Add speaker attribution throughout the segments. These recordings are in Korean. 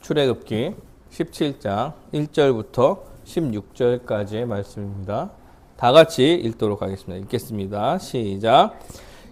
Speaker 1: 출애굽기 17장 1절부터 16절까지의 말씀입니다. 다 같이 읽도록 하겠습니다. 읽겠습니다. 시작.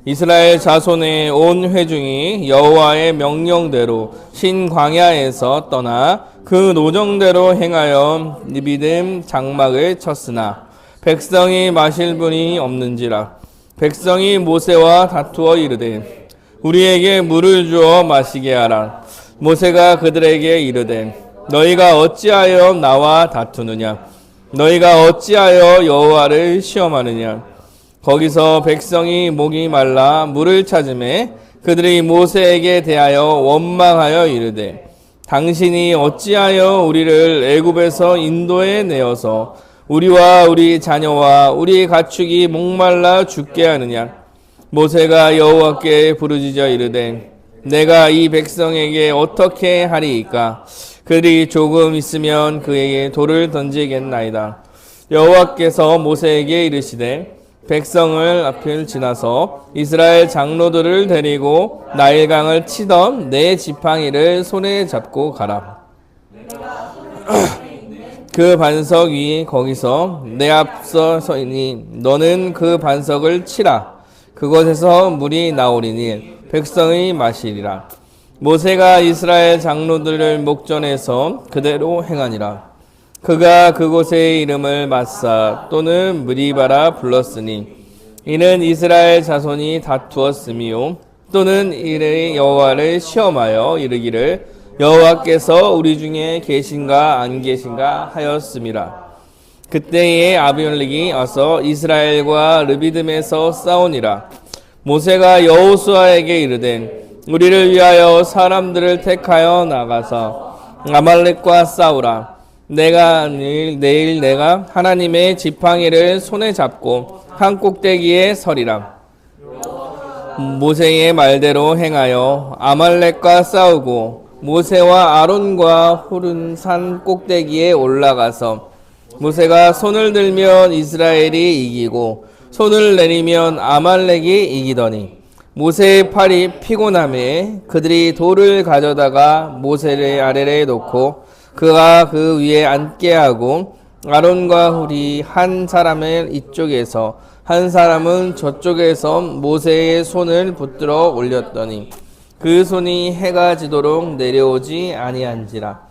Speaker 1: 이스라엘 자손의 온 회중이 여호와의 명령대로 신 광야에서 떠나 그 노정대로 행하여 느비dim 장막을 쳤으나 백성이 마실 분이 없는지라. 백성이 모세와 다투어 이르되 우리에게 물을 주어 마시게 하라. 모세가 그들에게 이르되 너희가 어찌하여 나와 다투느냐? 너희가 어찌하여 여호와를 시험하느냐? 거기서 백성이 목이 말라 물을 찾으매 그들이 모세에게 대하여 원망하여 이르되 당신이 어찌하여 우리를 애굽에서 인도에 내어서 우리와 우리 자녀와 우리 가축이 목말라 죽게 하느냐? 모세가 여호와께 부르짖어 이르되 내가 이 백성에게 어떻게 하리이까? 그들이 조금 있으면 그에게 돌을 던지겠나이다. 여호와께서 모세에게 이르시되 백성을 앞을 지나서 이스라엘 장로들을 데리고 나일강을 치던 내 지팡이를 손에 잡고 가라. 그 반석 위 거기서 내 앞서 서이니 너는 그 반석을 치라. 그곳에서 물이 나오리니 백성이 마시리라. 모세가 이스라엘 장로들을 목전에서 그대로 행하니라. 그가 그곳의 이름을 마사 또는 무리바라 불렀으니 이는 이스라엘 자손이 다투었음이요 또는 이를 여호와를 시험하여 이르기를 여호와께서 우리 중에 계신가 안 계신가 하였음이라. 그때에 아비멜렉이 와서 이스라엘과 르비딤에서 싸우니라. 모세가 여호수아에게 이르되 우리를 위하여 사람들을 택하여 나가서 아말렉과 싸우라. 내일 내가 하나님의 지팡이를 손에 잡고 한 꼭대기에 서리라. 모세의 말대로 행하여 아말렉과 싸우고 모세와 아론과 홀은 산 꼭대기에 올라가서 모세가 손을 들면 이스라엘이 이기고 손을 내리면 아말렉이 이기더니 모세의 팔이 피곤함에 그들이 돌을 가져다가 모세를 아래에 놓고 그가 그 위에 앉게 하고 아론과 훌이 한 사람은 이쪽에서 한 사람은 저쪽에서 모세의 손을 붙들어 올렸더니 그 손이 해가 지도록 내려오지 아니한지라.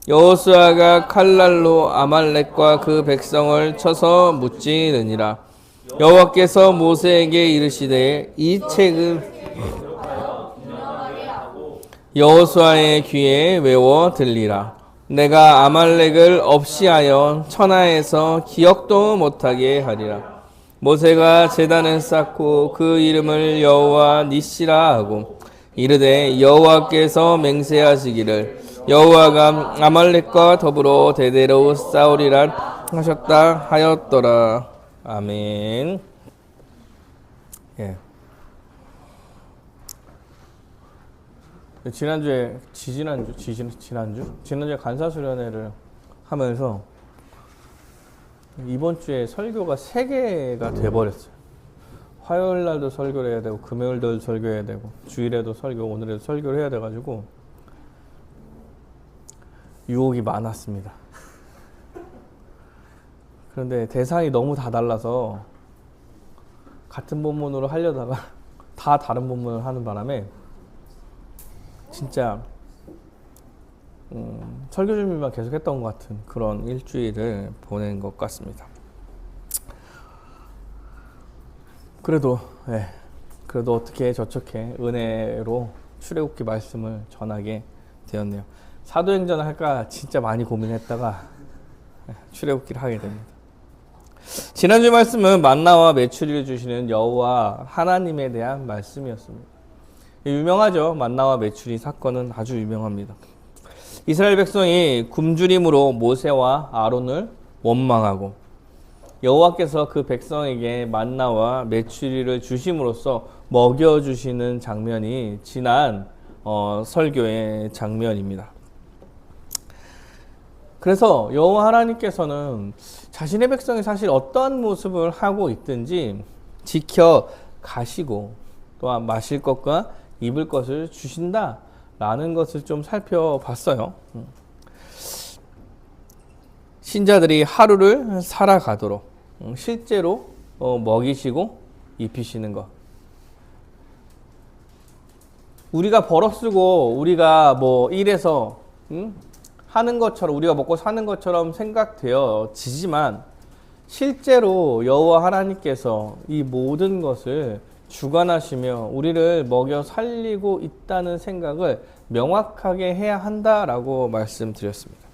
Speaker 1: 여호수아가 칼날로 아말렉과 그 백성을 쳐서 무찌르니라. 여호와께서 모세에게 이르시되 이 책을 여호수아의 귀에 외워 들리라. 내가 아말렉을 없이하여 천하에서 기억도 못하게 하리라. 모세가 제단을 쌓고 그 이름을 여호와 니시라 하고 이르되 여호와께서 맹세하시기를 여호와가 아말렉과 더불어 대대로 싸우리라 하셨다 하였더라. 아멘. 예. 지난주에 간사수련회를 하면서 이번 주에 설교가 3개가 돼버렸어요. 화요일 날도 설교를 해야 되고 금요일도 설교해야 되고 주일에도 설교, 오늘에도 설교를 해야 돼가지고 유혹이 많았습니다. 그런데 대상이 너무 다 달라서 같은 본문으로 하려다가 다 다른 본문을 하는 바람에 진짜 설교 준비만 계속 했던 것 같은 그런 일주일을 보낸 것 같습니다. 그래도 어떻게 저렇게 은혜로 출애굽기 말씀을 전하게 되었네요. 사도행전을 할까 진짜 많이 고민했다가 출애굽기를 하게 됩니다. 지난주 말씀은 만나와 메추리를 주시는 여호와 하나님에 대한 말씀이었습니다. 유명하죠. 만나와 메추리 사건은 아주 유명합니다. 이스라엘 백성이 굶주림으로 모세와 아론을 원망하고 여호와께서 그 백성에게 만나와 메추리를 주심으로써 먹여주시는 장면이 지난 설교의 장면입니다. 그래서 여호와 하나님께서는 자신의 백성이 사실 어떠한 모습을 하고 있든지 지켜 가시고 또한 마실 것과 입을 것을 주신다 라는 것을 좀 살펴봤어요. 신자들이 하루를 살아가도록 실제로 먹이시고 입히시는 것. 우리가 벌어 쓰고 우리가 뭐 일해서 하는 것처럼, 우리가 먹고 사는 것처럼 생각되어지지만 실제로 여호와 하나님께서 이 모든 것을 주관하시며 우리를 먹여 살리고 있다는 생각을 명확하게 해야 한다라고 말씀드렸습니다.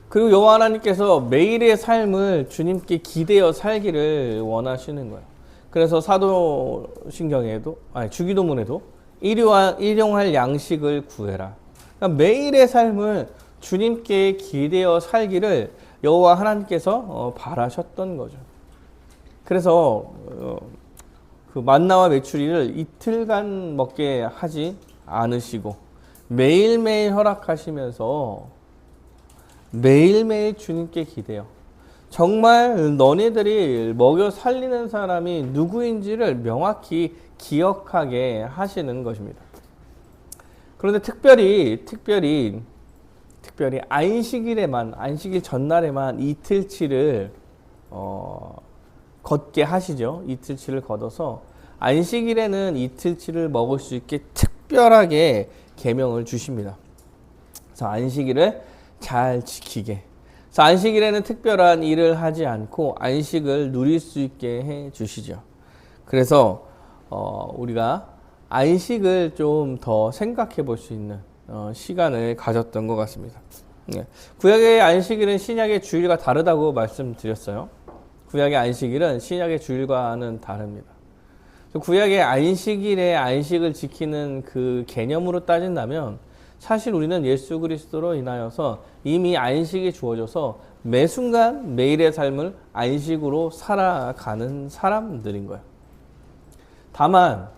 Speaker 1: 그리고 여호와 하나님께서 매일의 삶을 주님께 기대어 살기를 원하시는 거예요. 그래서 사도신경에도, 주기도문에도 일용할 양식을 구해라. 그러니까 매일의 삶을 주님께 기대어 살기를 여호와 하나님께서 바라셨던 거죠. 그래서 그 만나와 메추리를 이틀간 먹게 하지 않으시고 매일매일 허락하시면서 매일매일 주님께 기대요. 정말 너네들이 먹여 살리는 사람이 누구인지를 명확히 기억하게 하시는 것입니다. 그런데 특별히 안식일에만, 안식일 전날에만 이틀치를 걷게 하시죠. 이틀치를 걷어서 안식일에는 이틀치를 먹을 수 있게 특별하게 계명을 주십니다. 그래서 안식일을 잘 지키게. 그래서 안식일에는 특별한 일을 하지 않고 안식을 누릴 수 있게 해 주시죠. 그래서 우리가 안식을 좀 더 생각해 볼 수 있는 시간을 가졌던 것 같습니다. 구약의 안식일은 신약의 주일과 다르다고 말씀드렸어요. 구약의 안식일은 신약의 주일과는 다릅니다. 구약의 안식일에 안식을 지키는 그 개념으로 따진다면 사실 우리는 예수 그리스도로 인하여서 이미 안식이 주어져서 매 순간 매일의 삶을 안식으로 살아가는 사람들인 거예요. 다만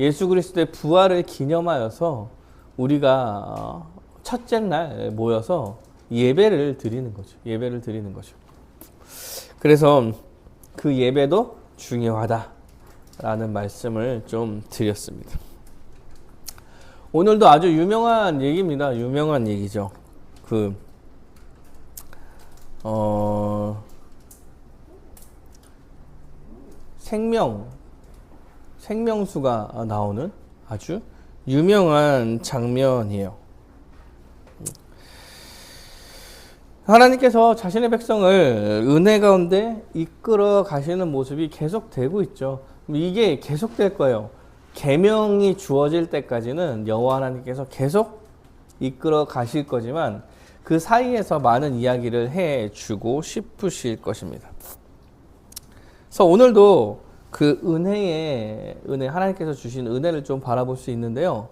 Speaker 1: 예수 그리스도의 부활을 기념하여서 우리가 첫째 날 모여서 예배를 드리는 거죠. 예배를 드리는 거죠. 그래서 그 예배도 중요하다라는 말씀을 좀 드렸습니다. 오늘도 아주 유명한 얘기입니다. 유명한 얘기죠. 생명수가 나오는 아주 유명한 장면이에요. 하나님께서 자신의 백성을 은혜 가운데 이끌어 가시는 모습이 계속되고 있죠. 이게 계속될 거예요. 계명이 주어질 때까지는 여호와 하나님께서 계속 이끌어 가실 거지만 그 사이에서 많은 이야기를 해주고 싶으실 것입니다. 그래서 오늘도 그 은혜 하나님께서 주신 은혜를 좀 바라볼 수 있는데요.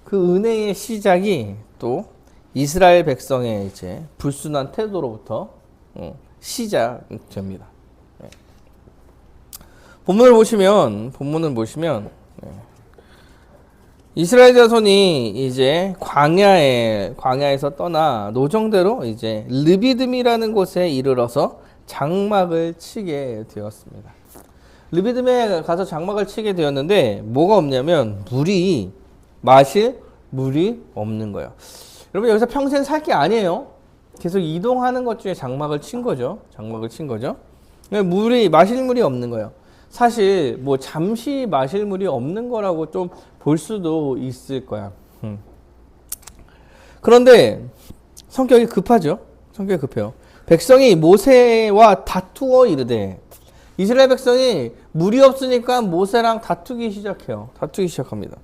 Speaker 1: 그 은혜의 시작이 또 이스라엘 백성의 이제 불순한 태도로부터 시작됩니다. 본문을 보시면 이스라엘 자손이 이제 광야에서 떠나 노정대로 이제 르비딤이라는 곳에 이르러서 장막을 치게 되었습니다. 르비딤에 가서 장막을 치게 되었는데 뭐가 없냐면 마실 물이 없는 거예요. 여러분 여기서 평생 살 게 아니에요. 계속 이동하는 것 중에 장막을 친 거죠. 마실 물이 없는 거예요. 사실 뭐 잠시 마실 물이 없는 거라고 좀 볼 수도 있을 거야. 그런데 성격이 급해요. 백성이 모세와 다투어 이르되, 이스라엘 백성이 물이 없으니까 모세랑 다투기 시작합니다.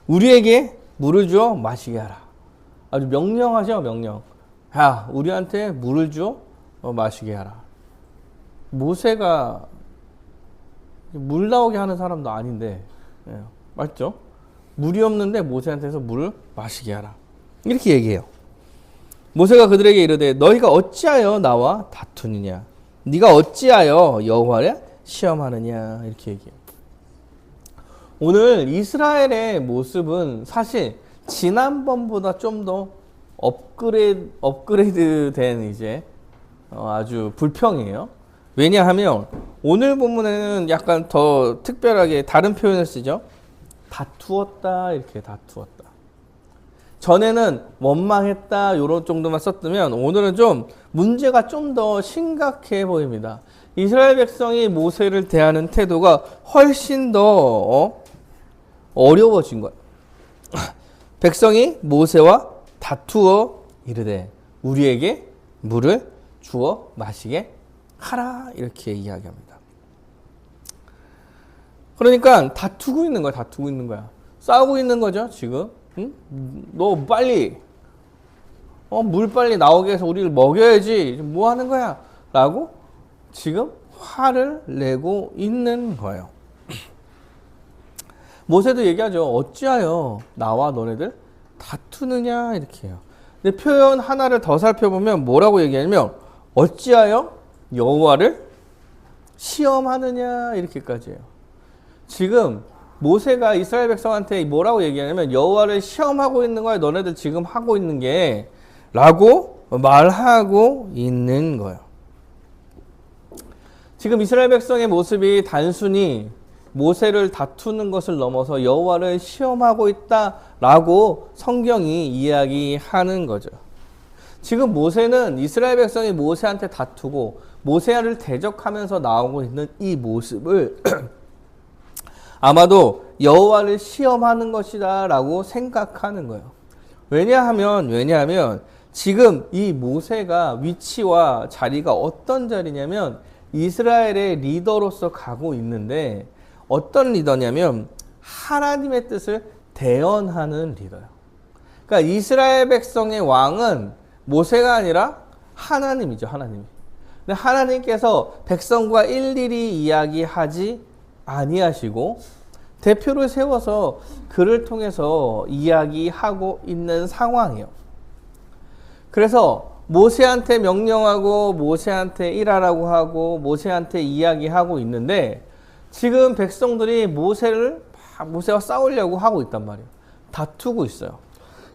Speaker 1: 우리에게 물을 주어 마시게 하라. 아주 명령하죠, 명령. 야, 우리한테 물을 주어 마시게 하라. 모세가 물 나오게 하는 사람도 아닌데, 맞죠? 물이 없는데 모세한테서 물을 마시게 하라. 이렇게 얘기해요. 모세가 그들에게 이르되 너희가 어찌하여 나와 다투느냐? 네가 어찌하여 여호와를 시험하느냐? 이렇게 얘기해요. 오늘 이스라엘의 모습은 사실 지난번보다 좀 더 업그레이드된 이제 아주 불평이에요. 왜냐하면 오늘 본문에는 약간 더 특별하게 다른 표현을 쓰죠. 다투었다 이렇게 다투었다. 전에는 원망했다 요런 정도만 썼으면 오늘은 좀 문제가 좀 더 심각해 보입니다. 이스라엘 백성이 모세를 대하는 태도가 훨씬 더 어려워진 거예요. 백성이 모세와 다투어 이르되 우리에게 물을 주어 마시게 하라 이렇게 이야기합니다. 그러니까 다투고 있는 거야. 다투고 있는 거야. 싸우고 있는 거죠 지금. 응? 너 빨리 물 빨리 나오게 해서 우리를 먹여야지. 뭐 하는 거야? 라고 지금 화를 내고 있는 거예요. 모세도 얘기하죠. 어찌하여 나와 너네들 다투느냐 이렇게 해요. 근데 표현 하나를 더 살펴보면 뭐라고 얘기하냐면 어찌하여 여호와를 시험하느냐 이렇게까지 해요. 지금 모세가 이스라엘 백성한테 뭐라고 얘기하냐면 여호와를 시험하고 있는 거야. 너네들 지금 하고 있는 게 라고 말하고 있는 거예요. 지금 이스라엘 백성의 모습이 단순히 모세를 다투는 것을 넘어서 여호와를 시험하고 있다라고 성경이 이야기하는 거죠. 지금 모세는 이스라엘 백성이 모세한테 다투고 모세를 대적하면서 나오고 있는 이 모습을 아마도 여호와를 시험하는 것이다 라고 생각하는 거예요. 왜냐하면 지금 이 모세가 위치와 자리가 어떤 자리냐면 이스라엘의 리더로서 가고 있는데 어떤 리더냐면 하나님의 뜻을 대언하는 리더예요. 그러니까 이스라엘 백성의 왕은 모세가 아니라 하나님이죠. 하나님이. 근데 하나님께서 백성과 일일이 이야기하지 아니하시고 대표를 세워서 그를 통해서 이야기하고 있는 상황이에요. 그래서 모세한테 명령하고 모세한테 일하라고 하고 모세한테 이야기하고 있는데 지금 백성들이 모세와 싸우려고 하고 있단 말이에요. 다투고 있어요.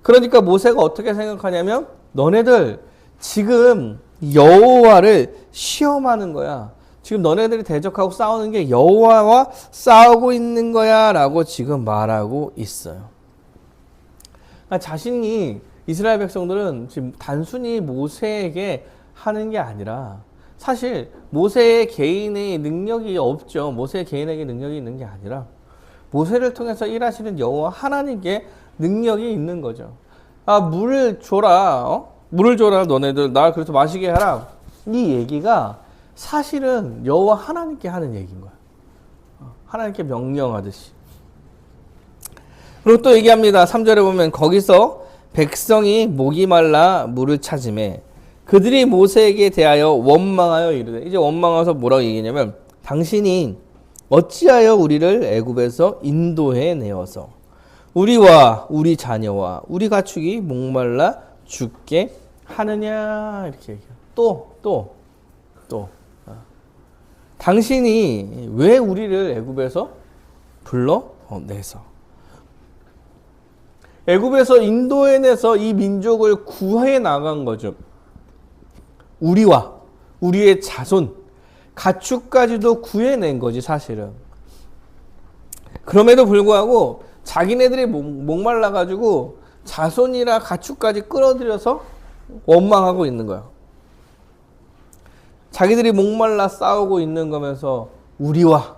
Speaker 1: 그러니까 모세가 어떻게 생각하냐면 너네들 지금 여호와를 시험하는 거야. 지금 너네들이 대적하고 싸우는 게 여호와와 싸우고 있는 거야 라고 지금 말하고 있어요. 그러니까 자신이 이스라엘 백성들은 지금 단순히 모세에게 하는 게 아니라 사실 모세의 개인의 능력이 없죠. 모세 개인에게 능력이 있는 게 아니라 모세를 통해서 일하시는 여호와 하나님께 능력이 있는 거죠. 아, 물을 줘라. 물을 줘라 너네들. 나 그래서 마시게 하라. 이 얘기가 사실은 여호와 하나님께 하는 얘기인 거야. 하나님께 명령하듯이. 그리고 또 얘기합니다. 3절에 보면 거기서 백성이 목이 말라 물을 찾음에 그들이 모세에게 대하여 원망하여 이르되 이제 원망해서 뭐라고 얘기냐면 당신이 어찌하여 우리를 애굽에서 인도해 내어서 우리와 우리 자녀와 우리 가축이 목말라 죽게 하느냐 이렇게 얘기해요. 또 당신이 왜 우리를 애굽에서 불러내서 애굽에서 인도해내서 이 민족을 구해 나간 거죠. 우리와 우리의 자손, 가축까지도 구해낸 거지 사실은. 그럼에도 불구하고 자기네들이 목말라가지고 자손이나 가축까지 끌어들여서 원망하고 있는 거야. 자기들이 목말라 싸우고 있는 거면서 우리와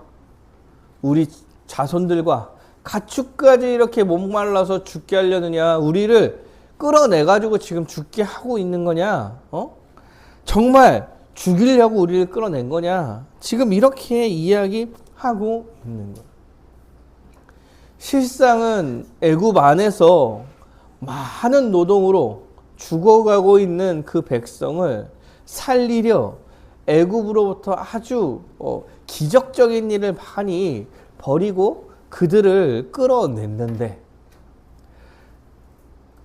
Speaker 1: 우리 자손들과 가축까지 이렇게 목말라서 죽게 하려느냐, 우리를 끌어내가지고 지금 죽게 하고 있는 거냐, 정말 죽이려고 우리를 끌어낸 거냐, 지금 이렇게 이야기하고 있는 거예요. 실상은 애굽 안에서 많은 노동으로 죽어가고 있는 그 백성을 살리려 애굽으로부터 아주 기적적인 일을 많이 벌이고 그들을 끌어냈는데,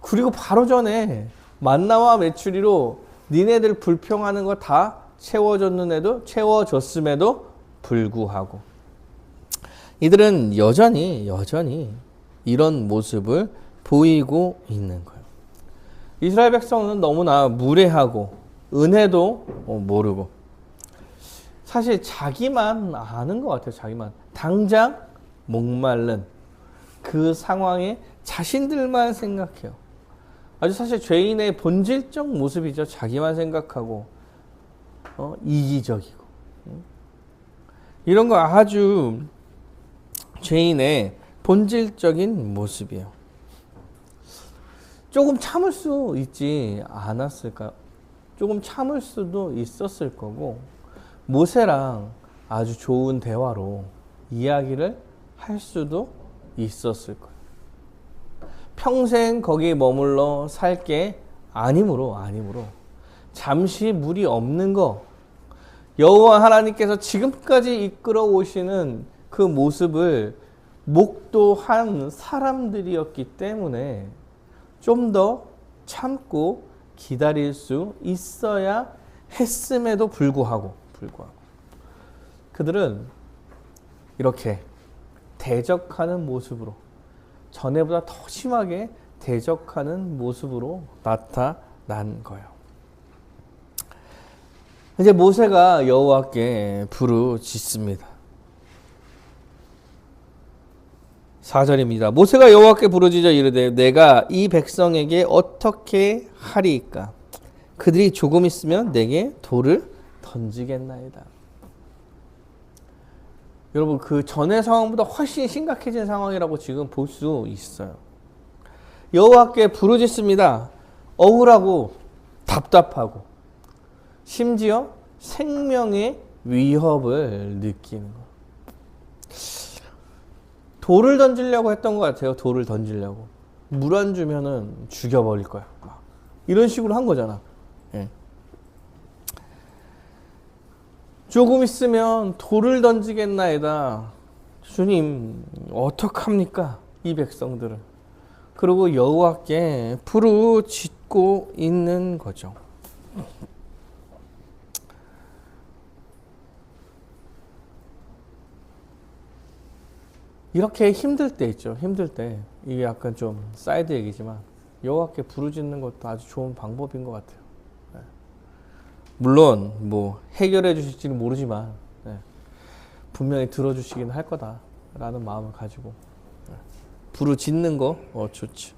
Speaker 1: 그리고 바로 전에 만나와 메추리로 니네들 불평하는 거 다 채워줬음에도 불구하고 이들은 여전히 이런 모습을 보이고 있는 거예요. 이스라엘 백성은 너무나 무례하고 은혜도 모르고 사실 자기만 아는 것 같아요. 자기만 당장 목마른 그 상황에 자신들만 생각해요. 아주 사실 죄인의 본질적 모습이죠. 자기만 생각하고 이기적이고 이런 거 아주 죄인의 본질적인 모습이에요. 조금 참을 수 있지 않았을까요? 조금 참을 수도 있었을 거고 모세랑 아주 좋은 대화로 이야기를 할 수도 있었을 거예요. 평생 거기 머물러 살 게 아니므로 잠시 물이 없는 거 여호와 하나님께서 지금까지 이끌어 오시는 그 모습을 목도한 사람들이었기 때문에 좀 더 참고 기다릴 수 있어야 했음에도 불구하고 그들은 이렇게 대적하는 모습으로 전에보다 더 심하게 대적하는 모습으로 나타난 거예요. 이제 모세가 여호와께 부르짖습니다. 4절입니다. 모세가 여호와께 부르짖어 이르되 내가 이 백성에게 어떻게 하리이까? 그들이 조금 있으면 내게 돌을 던지겠나이다. 여러분 그 전의 상황보다 훨씬 심각해진 상황이라고 지금 볼 수 있어요. 여호와께 부르짖습니다. 억울하고 답답하고 심지어 생명의 위협을 느끼는 거. 돌을 던지려고 했던 것 같아요. 돌을 던지려고. 물 안 주면은 죽여버릴 거야. 막 이런 식으로 한 거잖아. 예. 조금 있으면 돌을 던지겠나이다. 주님 어떡합니까? 이 백성들을. 그리고 여호와께 부르짖고 있는 거죠. 이렇게 힘들 때 있죠. 힘들 때 이게 약간 좀 사이드 얘기지만 여호와께 부르짖는 것도 아주 좋은 방법인 것 같아요. 네. 물론 뭐 해결해 주실지는 모르지만 네. 분명히 들어주시긴 할 거다라는 마음을 가지고 네. 부르짖는 거 좋죠.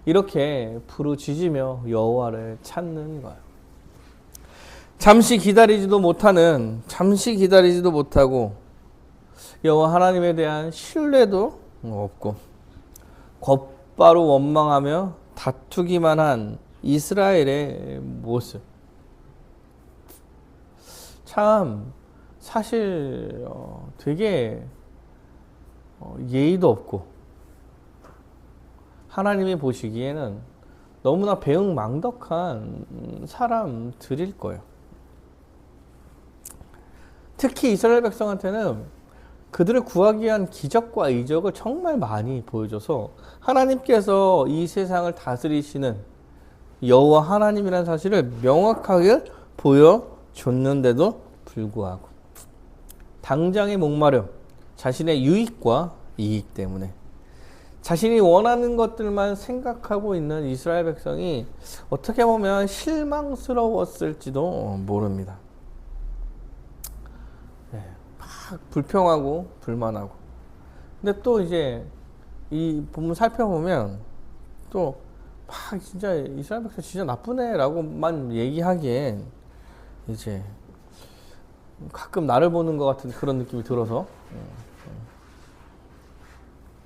Speaker 1: 이렇게 부르짖으며 여호와를 찾는 거예요. 잠시 기다리지도 못하고 여호와 하나님에 대한 신뢰도 없고 곧바로 원망하며 다투기만 한 이스라엘의 모습. 참 사실 되게 예의도 없고 하나님이 보시기에는 너무나 배은망덕한 사람들일 거예요. 특히 이스라엘 백성한테는 그들을 구하기 위한 기적과 이적을 정말 많이 보여줘서 하나님께서 이 세상을 다스리시는 여호와 하나님이라는 사실을 명확하게 보여줬는데도 불구하고 당장의 목마름, 자신의 유익과 이익 때문에 자신이 원하는 것들만 생각하고 있는 이스라엘 백성이 어떻게 보면 실망스러웠을지도 모릅니다. 불평하고 불만하고. 근데 또 이제 이 본문 살펴보면 또 막 진짜 이스라엘 백성 진짜 나쁘네라고만 얘기하기엔 이제 가끔 나를 보는 것 같은 그런 느낌이 들어서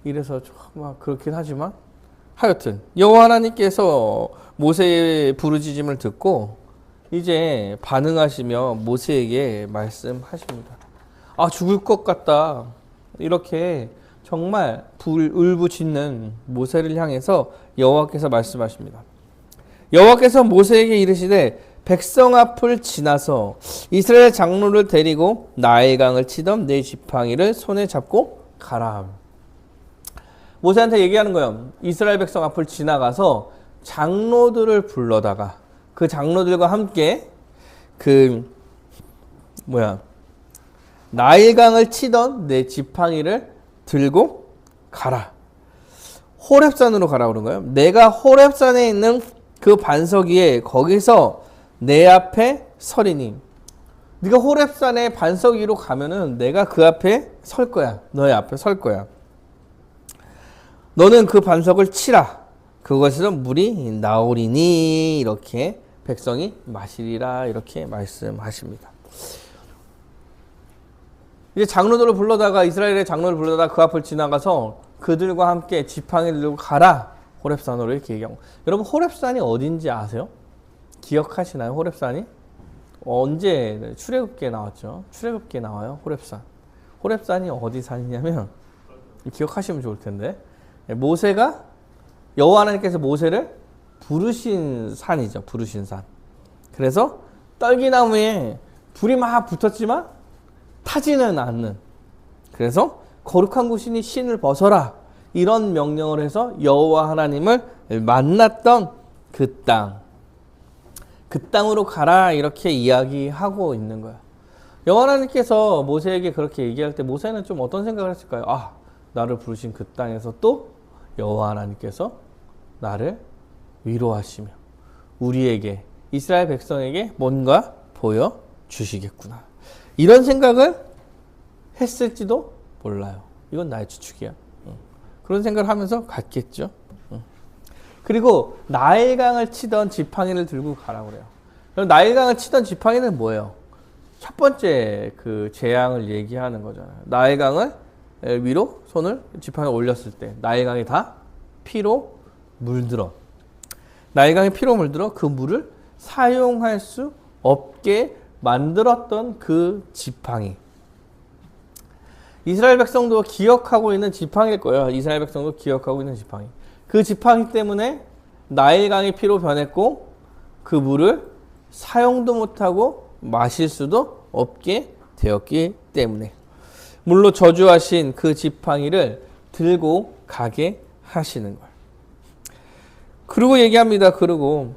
Speaker 1: 이래서 막 그렇긴 하지만 하여튼 여호와 하나님께서 모세의 부르짖음을 듣고 이제 반응하시며 모세에게 말씀하십니다. 아, 죽을 것 같다. 이렇게 정말 울부짖는 모세를 향해서 여호와께서 말씀하십니다. 여호와께서 모세에게 이르시되 백성 앞을 지나서 이스라엘 장로를 데리고 나일강을 치던 내 지팡이를 손에 잡고 가라. 모세한테 얘기하는 거예요. 이스라엘 백성 앞을 지나가서 장로들을 불러다가 그 장로들과 함께 나일강을 치던 내 지팡이를 들고 가라. 호렙산으로 가라 그런 거예요. 내가 호렙산에 있는 그 반석 위에 거기서 내 앞에 서리니. 네가 호렙산의 반석 위로 가면은 내가 그 앞에 설 거야. 너의 앞에 설 거야. 너는 그 반석을 치라. 그것에서 물이 나오리니 이렇게 백성이 마시리라 이렇게 말씀하십니다. 이제 장로들을 불러다가 이스라엘의 장로를 불러다가 그 앞을 지나가서 그들과 함께 지팡이를 들고 가라. 호렙산으로 이렇게 얘기하고. 여러분 호렙산이 어딘지 아세요? 기억하시나요? 호렙산이? 언제 출애굽기에 나왔죠? 출애굽기에 나와요. 호렙산. 호렙산이 어디 산이냐면 기억하시면 좋을 텐데 모세가 여호와 하나님께서 모세를 부르신 산이죠. 부르신 산. 그래서 떨기나무에 불이 막 붙었지만 타지는 않는. 그래서 거룩한 곳이니 신을 벗어라. 이런 명령을 해서 여호와 하나님을 만났던 그 땅. 그 땅으로 가라 이렇게 이야기하고 있는 거야. 여호와 하나님께서 모세에게 그렇게 얘기할 때 모세는 좀 어떤 생각을 했을까요? 아, 나를 부르신 그 땅에서 또 여호와 하나님께서 나를 위로하시며 우리에게 이스라엘 백성에게 뭔가 보여주시겠구나. 이런 생각을 했을지도 몰라요. 이건 나의 추측이야. 그런 생각을 하면서 갔겠죠. 그리고 나일강을 치던 지팡이를 들고 가라고 그래요. 그럼 나일강을 치던 지팡이는 뭐예요? 첫 번째 그 재앙을 얘기하는 거잖아요. 나일강을 위로 손을 지팡이에 올렸을 때 나일강이 다 피로 물들어. 나일강이 피로 물들어 그 물을 사용할 수 없게 만들었던 그 지팡이. 이스라엘 백성도 기억하고 있는 지팡이일 거예요. 이스라엘 백성도 기억하고 있는 지팡이. 그 지팡이 때문에 나일강이 피로 변했고 그 물을 사용도 못하고 마실 수도 없게 되었기 때문에 물로 저주하신 그 지팡이를 들고 가게 하시는 거예요. 그리고 얘기합니다. 그리고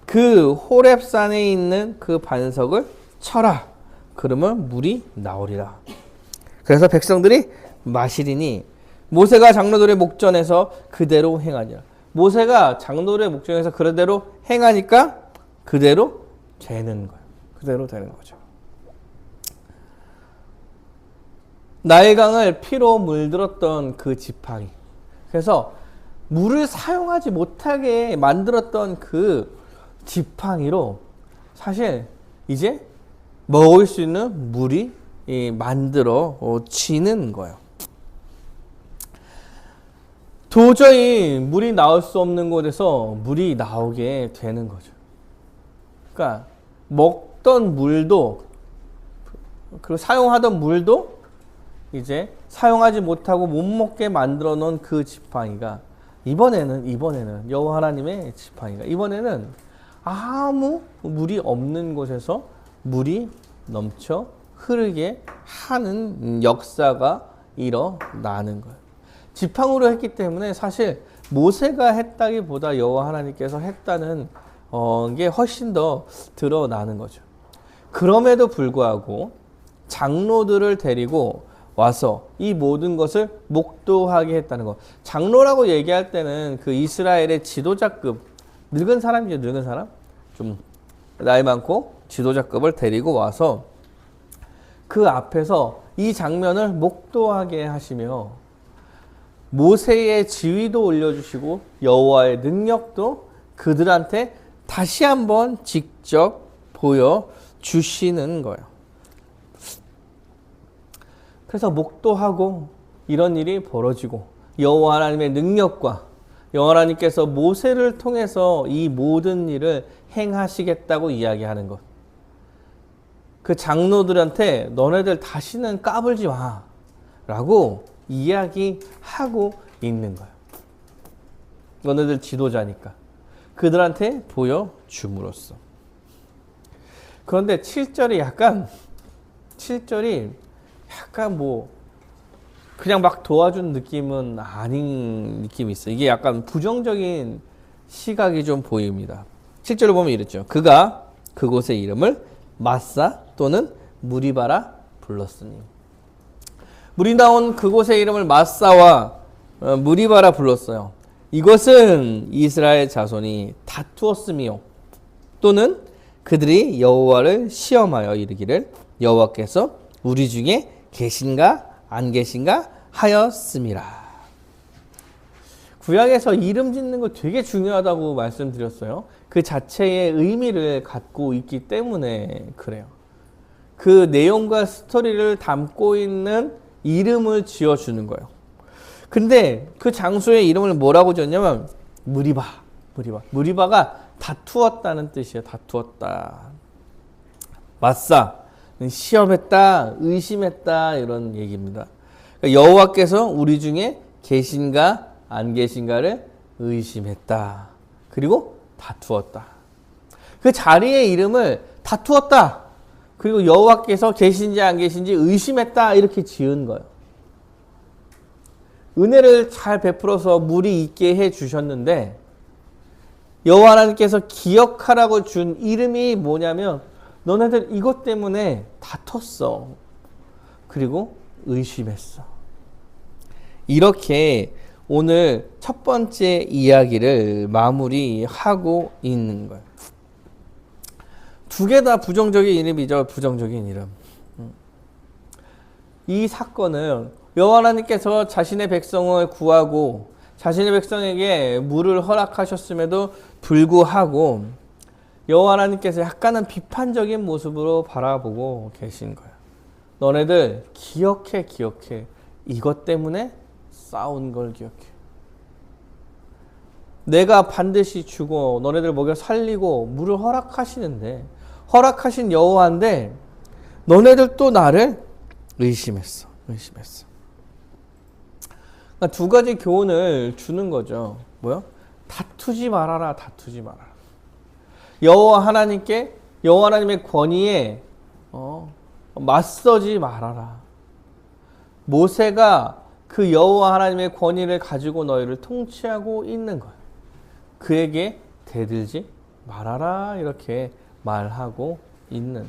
Speaker 1: 그 호렙산에 있는 그 반석을 쳐라. 그러면 물이 나오리라. 그래서 백성들이 마시리니 모세가 장로들의 목전에서 그대로 행하니라. 모세가 장로들의 목전에서 그대로 행하니까 그대로 되는 거예요. 그대로 되는 거죠. 나일강을 피로 물들었던 그 지팡이. 그래서 물을 사용하지 못하게 만들었던 그 지팡이로 사실 이제 먹을 수 있는 물이 만들어지는 거예요. 도저히 물이 나올 수 없는 곳에서 물이 나오게 되는 거죠. 그러니까 먹던 물도 그리고 사용하던 물도 이제 사용하지 못하고 못 먹게 만들어 놓은 그 지팡이가 이번에는 여호와 하나님의 지팡이가 이번에는 아무 물이 없는 곳에서 물이 넘쳐 흐르게 하는 역사가 일어나는 거예요. 지팡이로 했기 때문에 사실 모세가 했다기보다 여호와 하나님께서 했다는 게 훨씬 더 드러나는 거죠. 그럼에도 불구하고 장로들을 데리고 와서 이 모든 것을 목도하게 했다는 것. 장로라고 얘기할 때는 그 이스라엘의 지도자급, 늙은 사람이죠. 늙은 사람? 좀 나이 많고 지도자급을 데리고 와서 그 앞에서 이 장면을 목도하게 하시며 모세의 지위도 올려주시고 여호와의 능력도 그들한테 다시 한번 직접 보여주시는 거예요. 그래서 목도하고 이런 일이 벌어지고 여호와 하나님의 능력과 여호와 하나님께서 모세를 통해서 이 모든 일을 행하시겠다고 이야기하는 것. 그 장로들한테 너네들 다시는 까불지 마 라고 이야기하고 있는 거예요. 너네들 지도자니까. 그들한테 보여줌으로써. 그런데 7절이 약간 뭐 그냥 막 도와준 느낌은 아닌 느낌이 있어요. 이게 약간 부정적인 시각이 좀 보입니다. 7절을 보면 이랬죠. 그가 그곳의 이름을 마사 또는 무리바라 불렀으니. 물이 나온 그곳의 이름을 마사와 무리바라 불렀어요. 이것은 이스라엘 자손이 다투었으며 또는 그들이 여호와를 시험하여 이르기를 여호와께서 우리 중에 계신가 안 계신가 하였음이라. 구약에서 이름 짓는 거 되게 중요하다고 말씀드렸어요. 그 자체의 의미를 갖고 있기 때문에 그래요. 그 내용과 스토리를 담고 있는 이름을 지어주는 거예요. 근데 그 장소의 이름을 뭐라고 지었냐면 무리바. 무리바가 다투었다는 뜻이에요. 다투었다. 마사, 시험했다, 의심했다 이런 얘기입니다. 그러니까 여호와께서 우리 중에 계신가 안 계신가를 의심했다. 그리고 다투었다. 그 자리의 이름을 다투었다. 그리고 여호와께서 계신지 안 계신지 의심했다. 이렇게 지은 거예요. 은혜를 잘 베풀어서 물이 있게 해 주셨는데 여호와 하나님께서 기억하라고 준 이름이 뭐냐면 너네들 이것 때문에 다퉜어. 그리고 의심했어. 이렇게 오늘 첫 번째 이야기를 마무리하고 있는 거예요. 두 개 다 부정적인 이름이죠. 부정적인 이름. 이 사건은 여호와 하나님께서 자신의 백성을 구하고 자신의 백성에게 물을 허락하셨음에도 불구하고 여호와 하나님께서 약간은 비판적인 모습으로 바라보고 계신 거예요. 너네들 기억해. 이것 때문에 싸운 걸 기억해. 내가 반드시 주고 너네들 먹여 살리고 물을 허락하시는데 허락하신 여호와인데 너네들 또 나를 의심했어. 그러니까 두 가지 교훈을 주는 거죠. 뭐요? 다투지 말아라. 여호와 하나님께 여호와 하나님의 권위에 맞서지 말아라. 모세가 그 여호와 하나님의 권위를 가지고 너희를 통치하고 있는 거예요. 그에게 대들지 말아라 이렇게 말하고 있는.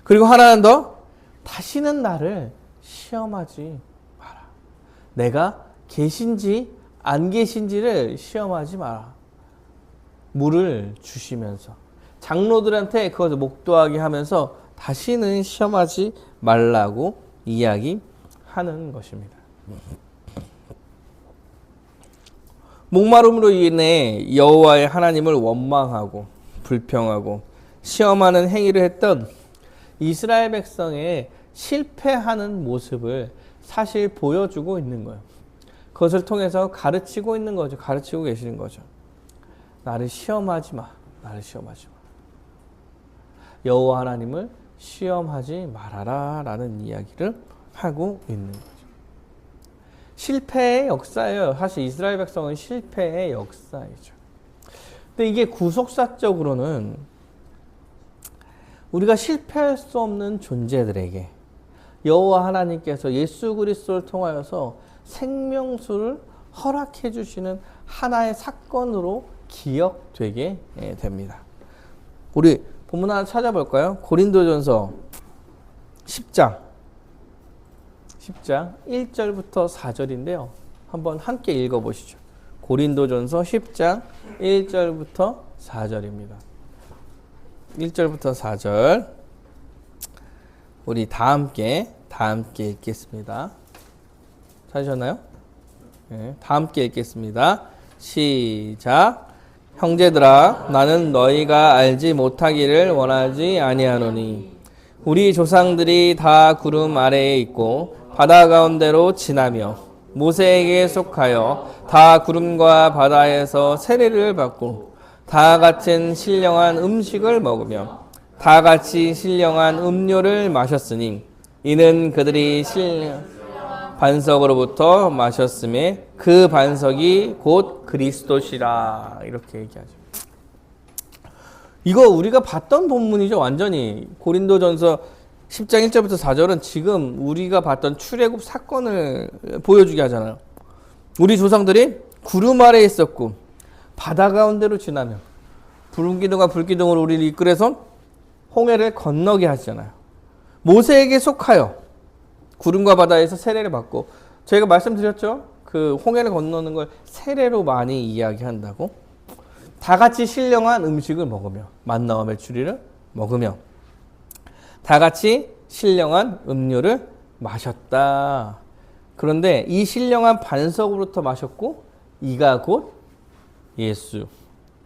Speaker 1: 그리고 하나는 더 다시는 나를 시험하지 마라. 내가 계신지 안 계신지를 시험하지 마라. 물을 주시면서 장로들한테 그것을 목도하게 하면서 다시는 시험하지 말라고 이야기하는 것입니다. 목마름으로 인해 여호와의 하나님을 원망하고 불평하고 시험하는 행위를 했던 이스라엘 백성의 실패하는 모습을 사실 보여주고 있는 거예요. 그것을 통해서 가르치고 있는 거죠. 가르치고 계시는 거죠. 나를 시험하지 마. 여호와 하나님을 시험하지 말아라 라는 이야기를 하고 있는 거죠. 실패의 역사예요. 사실 이스라엘 백성은 실패의 역사이죠. 근데 이게 구속사적으로는 우리가 실패할 수 없는 존재들에게 여호와 하나님께서 예수 그리스도를 통하여서 생명수를 허락해 주시는 하나의 사건으로 기억되게 됩니다. 우리 본문 하나 찾아볼까요? 고린도전서 10장 1절부터 4절인데요. 한번 함께 읽어보시죠. 고린도전서 10장 1절부터 4절입니다. 1절부터 4절 우리 다 함께 읽겠습니다. 찾으셨나요? 네, 다 함께 읽겠습니다. 시작. 형제들아 나는 너희가 알지 못하기를 원하지 아니하노니 우리 조상들이 다 구름 아래에 있고 바다 가운데로 지나며 모세에게 속하여 다 구름과 바다에서 세례를 받고 다 같은 신령한 음식을 먹으며 다 같이 신령한 음료를 마셨으니 이는 그들이 반석으로부터 마셨음에 그 반석이 곧 그리스도시라 이렇게 얘기하죠. 이거 우리가 봤던 본문이죠. 완전히 고린도전서 10장 1절부터 4절은 지금 우리가 봤던 출애굽 사건을 보여주게 하잖아요. 우리 조상들이 구름 아래에 있었고 바다 가운데로 지나며 구름기둥과 불기둥으로 우리를 이끌어서 홍해를 건너게 하시잖아요. 모세에게 속하여 구름과 바다에서 세례를 받고 저희가 말씀드렸죠. 그 홍해를 건너는 걸 세례로 많이 이야기한다고. 다 같이 신령한 음식을 먹으며 만나와 메추리를 먹으며 다 같이 신령한 음료를 마셨다. 그런데 이 신령한 반석으로부터 마셨고 이가 곧 예수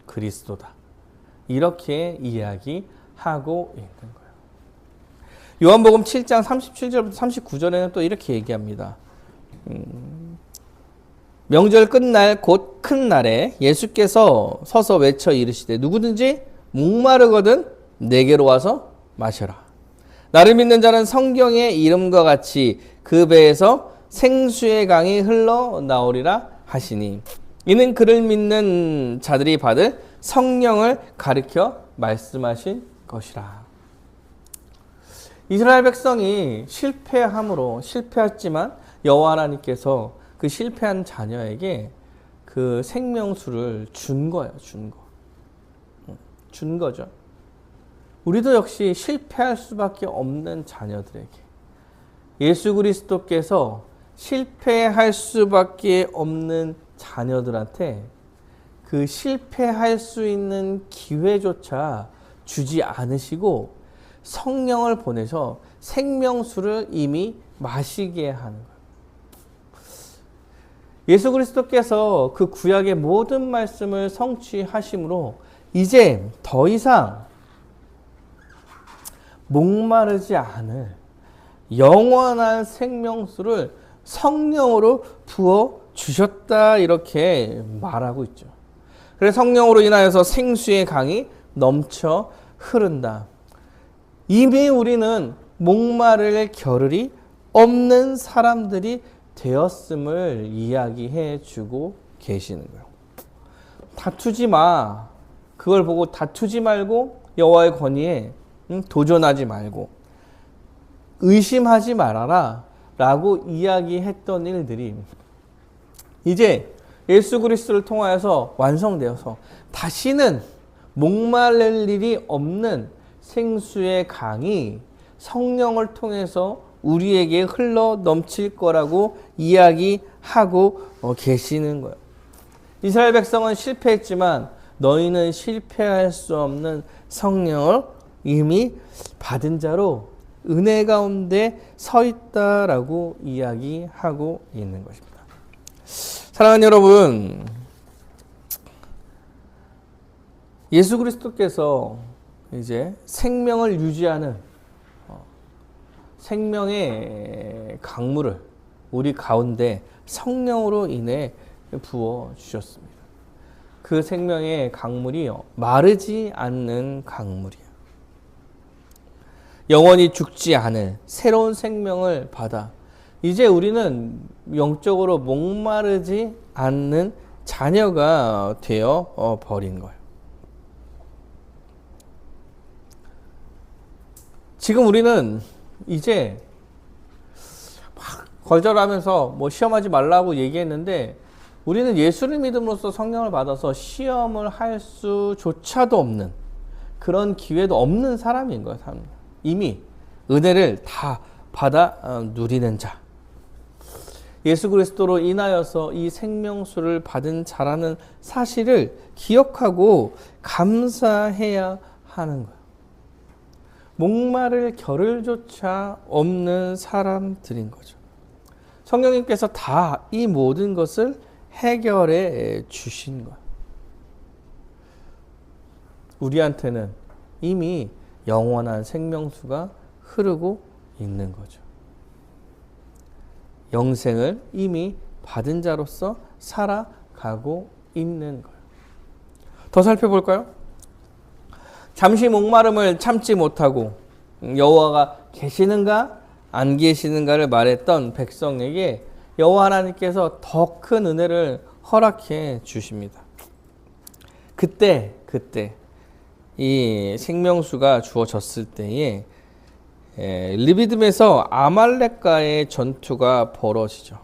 Speaker 1: 그리스도다. 이렇게 이야기하고 있는 거예요. 요한복음 7장 37절부터 39절에는 또 이렇게 얘기합니다. 명절 끝날 곧 큰 날에 예수께서 서서 외쳐 이르시되 누구든지 목마르거든 내게로 와서 마셔라. 나를 믿는 자는 성경의 이름과 같이 그 배에서 생수의 강이 흘러나오리라 하시니 이는 그를 믿는 자들이 받을 성령을 가리켜 말씀하신 것이라. 이스라엘 백성이 실패했지만 여호와 하나님께서 그 실패한 자녀에게 그 생명수를 준 거예요. 준 거죠. 우리도 역시 실패할 수밖에 없는 자녀들에게 예수 그리스도께서 실패할 수밖에 없는 자녀들한테 그 실패할 수 있는 기회조차 주지 않으시고 성령을 보내서 생명수를 이미 마시게 하는 거예요. 예수 그리스도께서 그 구약의 모든 말씀을 성취하심으로 이제 더 이상 목마르지 않을 영원한 생명수를 성령으로 부어 주셨다 이렇게 말하고 있죠. 그래서 성령으로 인하여서 생수의 강이 넘쳐 흐른다. 이미 우리는 목마를 겨를이 없는 사람들이 되었음을 이야기해 주고 계시는 거예요. 다투지 마. 그걸 보고 다투지 말고 여호와의 권위에 도전하지 말고 의심하지 말아라 라고 이야기했던 일들이 이제 예수 그리스도를 통하여서 완성되어서 다시는 목마를 일이 없는 생수의 강이 성령을 통해서 우리에게 흘러 넘칠 거라고 이야기하고 계시는 거예요. 이스라엘 백성은 실패했지만 너희는 실패할 수 없는 성령을 이미 받은 자로 은혜 가운데 서 있다라고 이야기하고 있는 것입니다. 사랑하는 여러분, 예수 그리스도께서 이제 생명을 유지하는 생명의 강물을 우리 가운데 성령으로 인해 부어 주셨습니다. 그 생명의 강물이 마르지 않는 강물이에요. 영원히 죽지 않을 새로운 생명을 받아 이제 우리는 영적으로 목마르지 않는 자녀가 되어 버린 거예요. 지금 우리는 이제 막 거절하면서 뭐 시험하지 말라고 얘기했는데 우리는 예수를 믿음으로써 성령을 받아서 시험을 할 수조차도 없는 그런 기회도 없는 사람인 거예요. 이미 은혜를 다 받아 누리는 자. 예수 그리스도로 인하여서 이 생명수를 받은 자라는 사실을 기억하고 감사해야 하는 거예요. 목마를 겨를조차 없는 사람들인 거죠. 성령님께서 다 이 모든 것을 해결해 주신 거예요. 우리한테는 이미 영원한 생명수가 흐르고 있는 거죠. 영생을 이미 받은 자로서 살아가고 있는 거예요. 더 살펴볼까요? 잠시 목마름을 참지 못하고 여호와가 계시는가 안 계시는가를 말했던 백성에게 여호와 하나님께서 더 큰 은혜를 허락해 주십니다. 그때 이 생명수가 주어졌을 때에 르비딤에서 아말렉과의 전투가 벌어지죠.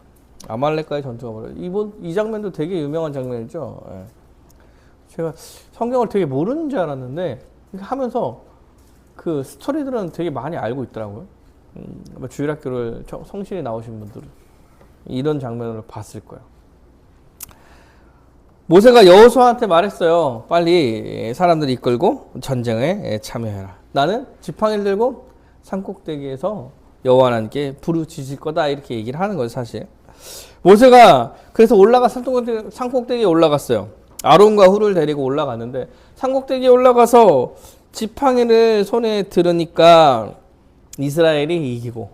Speaker 1: 아말렉과의 전투가 벌어지죠. 이 장면도 되게 유명한 장면이죠. 제가 성경을 되게 모르는 줄 알았는데 하면서 그 스토리들은 되게 많이 알고 있더라고요. 주일학교를 성실히 나오신 분들은 이런 장면을 봤을 거예요. 모세가 여호수아한테 말했어요. 빨리 사람들 이끌고 전쟁에 참여해라. 나는 지팡이를 들고 산꼭대기에서 여호와 하나님께 부르짖을 거다 이렇게 얘기를 하는 거예요. 사실 모세가 그래서 산꼭대기에 올라갔어요. 아론과 훌을 데리고 올라갔는데 산꼭대기에 올라가서 지팡이를 손에 들으니까 이스라엘이 이기고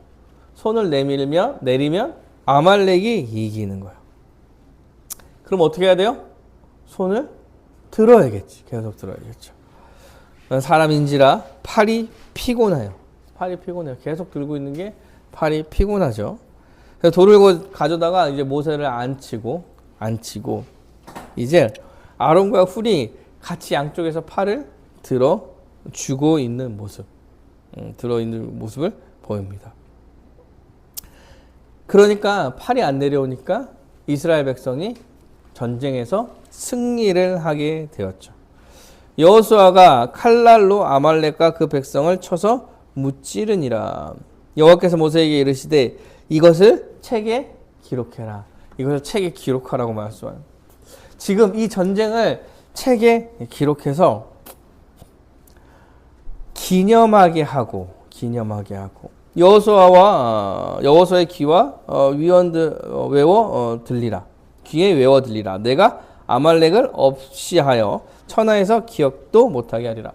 Speaker 1: 손을 내리면 아말렉이 이기는 거예요. 그럼 어떻게 해야 돼요? 손을 들어야겠지. 계속 들어야겠죠. 사람인지라 팔이 피곤해요. 팔이 피곤해요. 계속 들고 있는 게 팔이 피곤하죠. 그래서 돌을 가져다가 이제 모세를 앉히고 이제 아론과 훌이 같이 양쪽에서 팔을 들어 주고 있는 모습, 들어있는 모습을 보입니다. 그러니까 팔이 안 내려오니까 이스라엘 백성이 전쟁에서 승리를 하게 되었죠. 여호수아가 칼날로 아말렉과 그 백성을 쳐서 무찌르니라. 여호와께서 모세에게 이르시되 이것을 책에 기록해라. 이것을 책에 기록하라고 말씀합니다. 지금 이 전쟁을 책에 기록해서 기념하게 하고 여호수아의 귀와 위원들 외워 들리라. 귀에 외워 들리라. 내가 아말렉을 없이 하여 천하에서 기억도 못하게 하리라.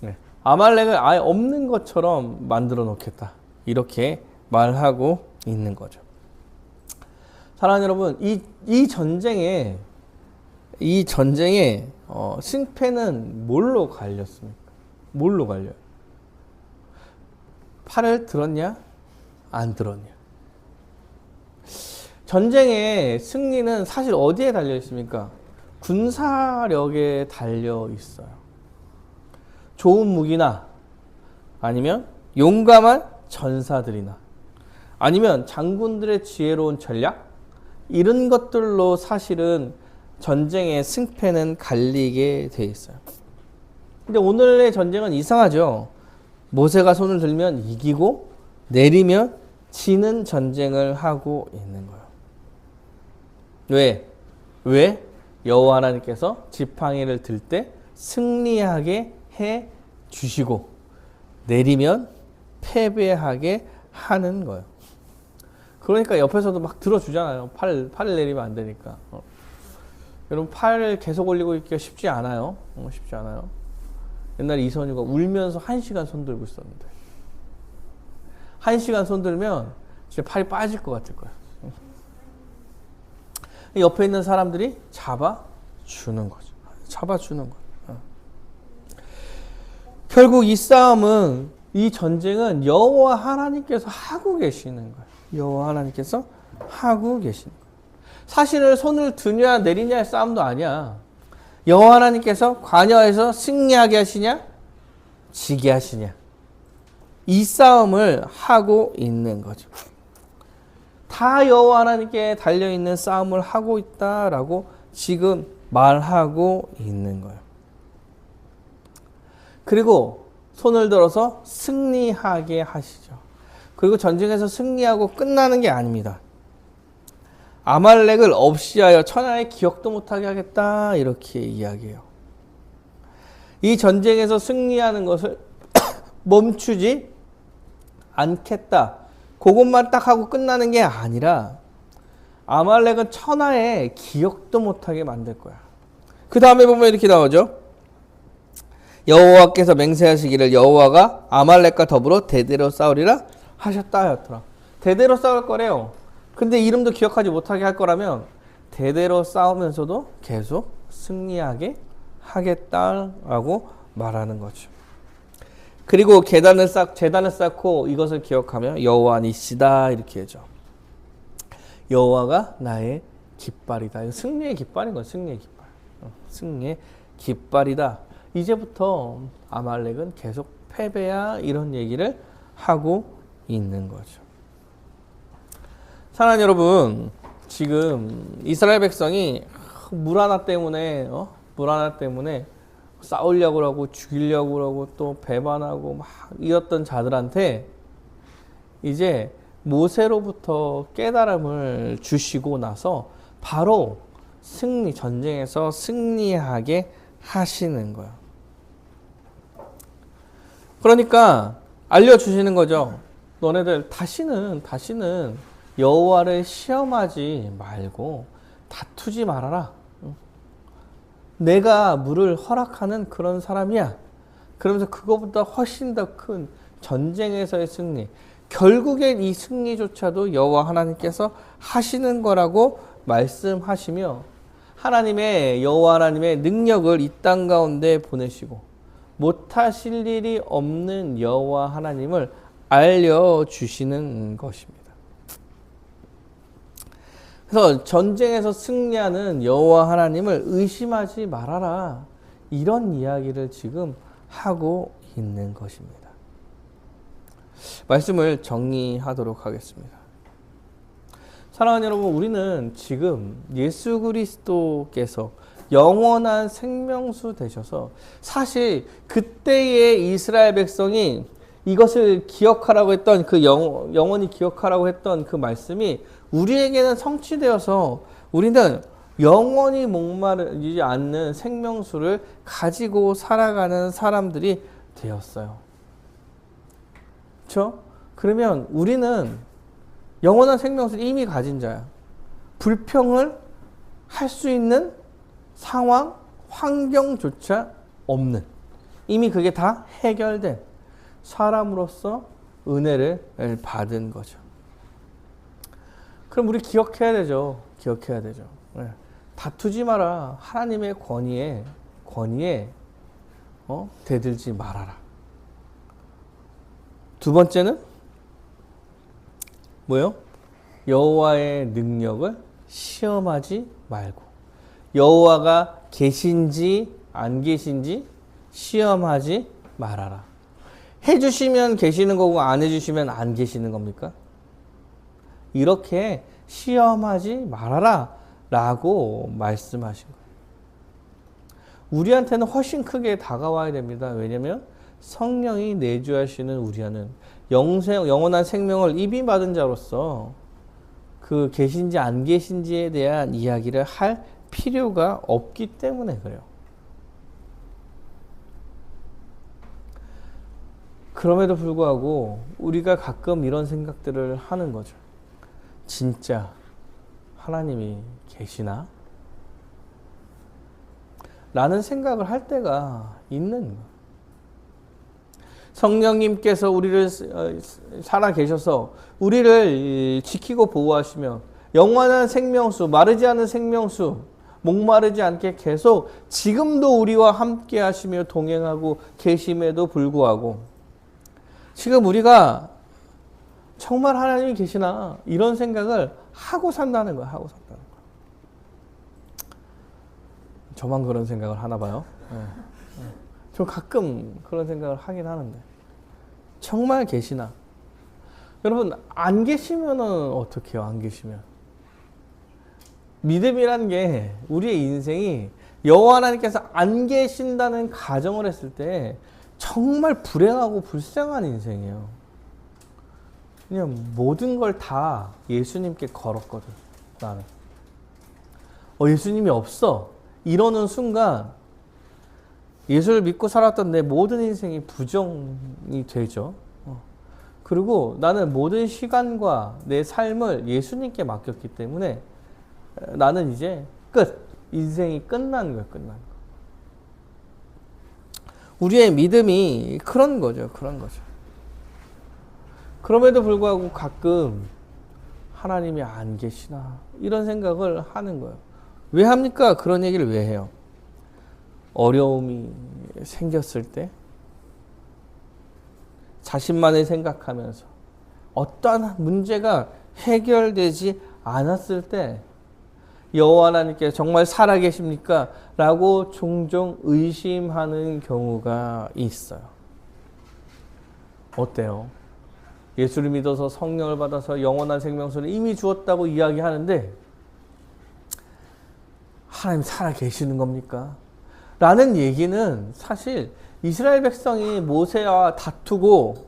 Speaker 1: 네. 아말렉을 아예 없는 것처럼 만들어 놓겠다. 이렇게 말하고 있는 거죠. 사랑하는 여러분, 이 전쟁에 승패는 뭘로 갈렸습니까? 뭘로 갈려요? 팔을 들었냐? 안 들었냐? 전쟁의 승리는 사실 어디에 달려 있습니까? 군사력에 달려 있어요. 좋은 무기나 아니면 용감한 전사들이나 아니면 장군들의 지혜로운 전략 이런 것들로 사실은 전쟁의 승패는 갈리게 돼 있어요. 근데 오늘의 전쟁은 이상하죠. 모세가 손을 들면 이기고 내리면 지는 전쟁을 하고 있는 거예요. 왜? 여호와 하나님께서 지팡이를 들 때 승리하게 해 주시고 내리면 패배하게 하는 거예요. 그러니까 옆에서도 막 들어주잖아요. 팔을 내리면 안 되니까. 여러분 팔을 계속 올리고 있기가 쉽지 않아요. 쉽지 않아요. 옛날에 이선유가 울면서 1시간 손 들고 있었는데 1시간 손 들면 진짜 팔이 빠질 것 같을 거예요. 옆에 있는 사람들이 잡아주는 거죠. 잡아주는 거예요. 결국 이 싸움은 이 전쟁은 여호와 하나님께서 하고 계시는 거예요. 여호와 하나님께서 하고 계시는 거예요. 사실은 손을 드냐 내리냐의 싸움도 아니야. 여호와 하나님께서 관여해서 승리하게 하시냐 지게 하시냐 이 싸움을 하고 있는 거죠. 다 여호와 하나님께 달려있는 싸움을 하고 있다라고 지금 말하고 있는 거예요. 그리고 손을 들어서 승리하게 하시죠. 그리고 전쟁에서 승리하고 끝나는 게 아닙니다. 아말렉을 없이 하여 천하의 기억도 못하게 하겠다 이렇게 이야기해요. 이 전쟁에서 승리하는 것을 멈추지 않겠다. 그것만 딱 하고 끝나는 게 아니라 아말렉은 천하의 기억도 못하게 만들 거야. 그 다음에 보면 이렇게 나오죠. 여호와께서 맹세하시기를 여호와가 아말렉과 더불어 대대로 싸우리라 하셨다 하였더라. 대대로 싸울 거래요. 근데 이름도 기억하지 못하게 할 거라면 대대로 싸우면서도 계속 승리하게 하겠다라고 말하는 거죠. 그리고 재단을 쌓고 이것을 기억하며 여호와 니시다 이렇게 하죠. 여호와가 나의 깃발이다. 이거 승리의 깃발인 거예요. 승리의 깃발. 승리의 깃발이다. 이제부터 아말렉은 계속 패배야 이런 얘기를 하고 있는 거죠. 사랑하는 여러분, 지금 이스라엘 백성이 물 하나 때문에 싸우려고 하고 죽이려고 하고 또 배반하고 막 이었던 자들한테 이제 모세로부터 깨달음을 주시고 나서 바로 전쟁에서 승리하게 하시는 거예요. 그러니까 알려주시는 거죠. 너네들 다시는 여호와를 시험하지 말고 다투지 말아라. 내가 물을 허락하는 그런 사람이야. 그러면서 그거보다 훨씬 더 큰 전쟁에서의 승리, 결국엔 이 승리조차도 여호와 하나님께서 하시는 거라고 말씀하시며, 하나님의 여호와 하나님의 능력을 이 땅 가운데 보내시고 못하실 일이 없는 여호와 하나님을 알려주시는 것입니다. 그래서 전쟁에서 승리하는 여호와 하나님을 의심하지 말아라, 이런 이야기를 지금 하고 있는 것입니다. 말씀을 정리하도록 하겠습니다. 사랑하는 여러분, 우리는 지금 예수 그리스도께서 영원한 생명수 되셔서, 사실 그때의 이스라엘 백성이 이것을 기억하라고 했던, 그 영원히 기억하라고 했던 그 말씀이 우리에게는 성취되어서 우리는 영원히 목마르지 않는 생명수를 가지고 살아가는 사람들이 되었어요. 그렇죠? 그러면 우리는 영원한 생명수를 이미 가진 자야. 불평을 할 수 있는 상황, 환경조차 없는, 이미 그게 다 해결된 사람으로서 은혜를 받은 거죠. 그럼 우리 기억해야 되죠. 기억해야 되죠. 네. 다투지 마라. 하나님의 권위에 대들지 말아라. 두 번째는 뭐요? 여호와의 능력을 시험하지 말고, 여호와가 계신지 안 계신지 시험하지 말아라. 해주시면 계시는 거고 안 해주시면 안 계시는 겁니까? 이렇게 시험하지 말아라 라고 말씀하신 거예요. 우리한테는 훨씬 크게 다가와야 됩니다. 왜냐하면 성령이 내주하시는 우리는 영원한 생명을 이미 받은 자로서 그 계신지 안 계신지에 대한 이야기를 할 필요가 없기 때문에 그래요. 그럼에도 불구하고 우리가 가끔 이런 생각들을 하는 거죠. 진짜 하나님이 계시나? 라는 생각을 할 때가 있는 거예요. 성령님께서 우리를 살아 계셔서 우리를 지키고 보호하시며 영원한 생명수, 마르지 않은 생명수, 목마르지 않게 계속 지금도 우리와 함께 하시며 동행하고 계심에도 불구하고 지금 우리가 정말 하나님이 계시나? 이런 생각을 하고 산다는 거야. 하고 산다는 거야. 저만 그런 생각을 하나 봐요. 네. 저 가끔 그런 생각을 하긴 하는데, 정말 계시나? 여러분, 안 계시면은 어떻게 해요? 안 계시면. 믿음이란 게 우리의 인생이 여호와 하나님께서 안 계신다는 가정을 했을 때 정말 불행하고 불쌍한 인생이에요. 그냥 모든 걸 다 예수님께 걸었거든, 나는. 예수님이 없어. 이러는 순간 예수를 믿고 살았던 내 모든 인생이 부정이 되죠. 그리고 나는 모든 시간과 내 삶을 예수님께 맡겼기 때문에 나는 이제 끝. 인생이 끝난 거예요, 끝난 거. 우리의 믿음이 그런 거죠, 그런 거죠. 그럼에도 불구하고 가끔 하나님이 안 계시나? 이런 생각을 하는 거예요. 왜 합니까? 그런 얘기를 왜 해요? 어려움이 생겼을 때, 자신만을 생각하면서 어떠한 문제가 해결되지 않았을 때 여호와 하나님께서 정말 살아계십니까? 라고 종종 의심하는 경우가 있어요. 어때요? 예수를 믿어서 성령을 받아서 영원한 생명수를 이미 주었다고 이야기하는데 하나님 살아계시는 겁니까? 라는 얘기는 사실 이스라엘 백성이 모세와 다투고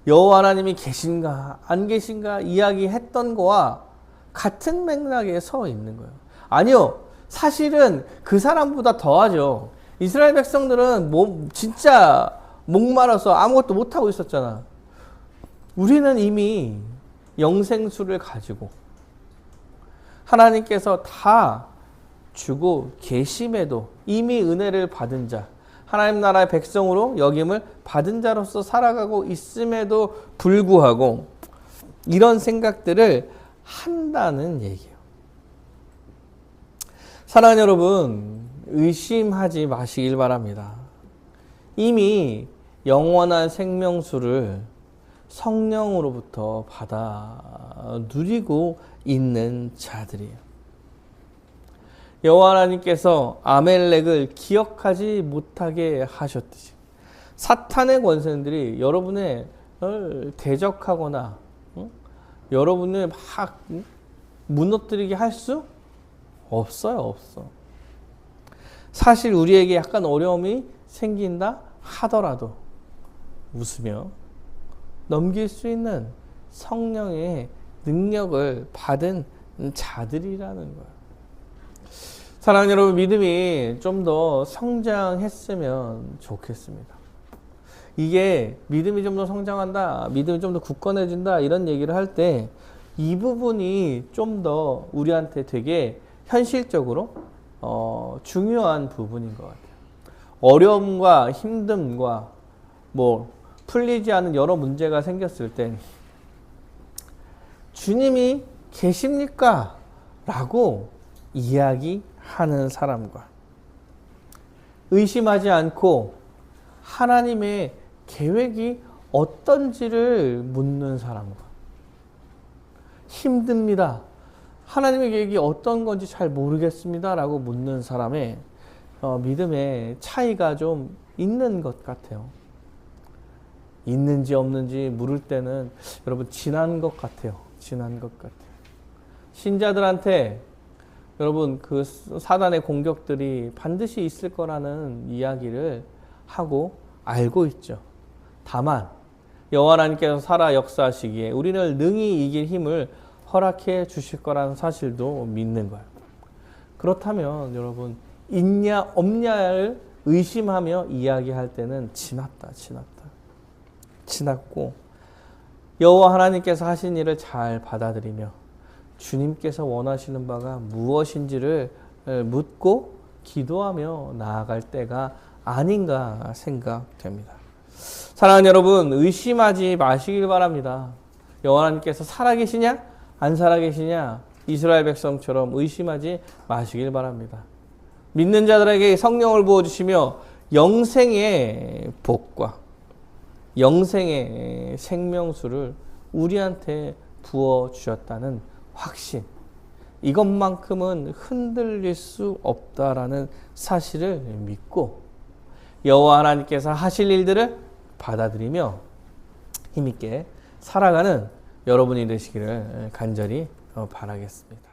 Speaker 1: 여호와 하나님이 계신가 안 계신가 이야기했던 거와 같은 맥락에 서 있는 거예요. 아니요. 사실은 그 사람보다 더하죠. 이스라엘 백성들은 진짜 목말라서 아무것도 못하고 있었잖아. 우리는 이미 영생수를 가지고 하나님께서 다 주고 계심에도 이미 은혜를 받은 자, 하나님 나라의 백성으로 여김을 받은 자로서 살아가고 있음에도 불구하고 이런 생각들을 한다는 얘기예요. 사랑하는 여러분, 의심하지 마시길 바랍니다. 이미 영원한 생명수를 성령으로부터 받아 누리고 있는 자들이에요. 여호와 하나님께서 아멜렉을 기억하지 못하게 하셨듯이 사탄의 권세들이 여러분을 대적하거나 여러분을 막 무너뜨리게 할 수 없어요. 없어. 사실 우리에게 약간 어려움이 생긴다 하더라도 웃으며 넘길 수 있는 성령의 능력을 받은 자들이라는 거예요. 사랑하는 여러분, 믿음이 좀 더 성장했으면 좋겠습니다. 이게 믿음이 좀 더 성장한다, 믿음이 좀 더 굳건해진다 이런 얘기를 할 때 이 부분이 좀 더 우리한테 되게 현실적으로 중요한 부분인 것 같아요. 어려움과 힘듦과 뭐 풀리지 않은 여러 문제가 생겼을 때 주님이 계십니까? 라고 이야기하는 사람과 의심하지 않고 하나님의 계획이 어떤지를 묻는 사람과 힘듭니다. 하나님의 계획이 어떤 건지 잘 모르겠습니다. 라고 묻는 사람의 믿음의 차이가 좀 있는 것 같아요. 있는지 없는지 물을 때는 여러분 지난 것 같아요. 지난 것 같아요. 신자들한테 여러분 그 사단의 공격들이 반드시 있을 거라는 이야기를 하고 알고 있죠. 다만 여호와 하나님께서 살아 역사하시기에 우리를 능히 이길 힘을 허락해 주실 거라는 사실도 믿는 거예요. 그렇다면 여러분 있냐 없냐를 의심하며 이야기할 때는 지났고 여호와 하나님께서 하신 일을 잘 받아들이며 주님께서 원하시는 바가 무엇인지를 묻고 기도하며 나아갈 때가 아닌가 생각됩니다. 사랑하는 여러분, 의심하지 마시길 바랍니다. 여호와 하나님께서 살아계시냐 안 살아계시냐 이스라엘 백성처럼 의심하지 마시길 바랍니다. 믿는 자들에게 성령을 부어주시며 영생의 복과 영생의 생명수를 우리한테 부어주셨다는 확신, 이것만큼은 흔들릴 수 없다라는 사실을 믿고 여호와 하나님께서 하실 일들을 받아들이며 힘있게 살아가는 여러분이 되시기를 간절히 바라겠습니다.